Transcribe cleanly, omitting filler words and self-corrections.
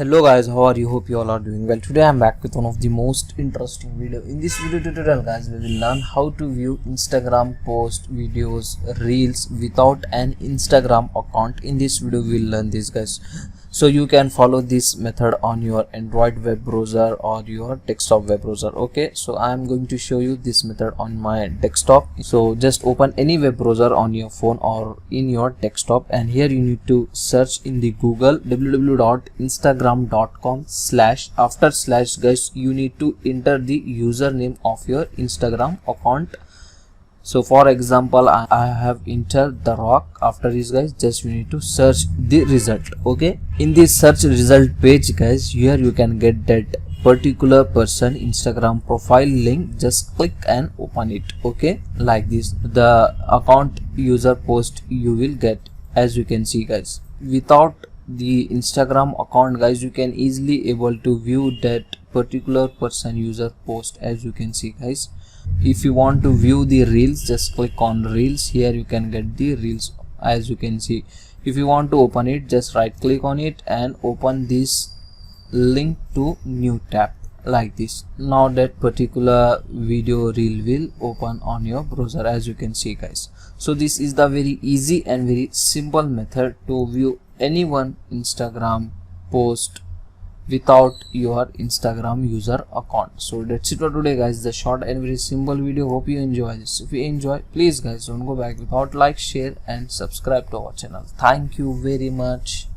Hello guys, how are you? Hope you all are doing well. Today I'm back with one of the most interesting video. In this video tutorial guys, we will learn how to view Instagram post, videos, reels without an Instagram account. In this video we will learn this guys. So you can follow this method on your Android web browser or your desktop web browser. Okay, so I am going to show you this method on my desktop. So just open any web browser on your phone or in your desktop, and here you need to search in the Google www.instagram.com/ after slash guys you need to enter the username of your Instagram account. So for example, I have entered The Rock. After this guys, just you need to search the result. Okay, in this search result page guys, here you can get that particular person Instagram profile link. Just click and open it. Okay, like this, the account user post you will get. As you can see guys, without the Instagram account guys, you can easily able to view that particular person user post. As you can see guys, if you want to view the reels, just click on reels. Here you can get the reels. As you can see, if you want to open it, just right click on it and open this link to new tab like this. Now that particular video reel will open on your browser, as you can see guys. So this is the very easy and very simple method to view anyone Instagram post without your Instagram user account. So that's it for today guys, the short and very simple video. Hope you enjoy this. If you enjoy, please guys don't go back without like, share and subscribe to our channel. Thank you very much.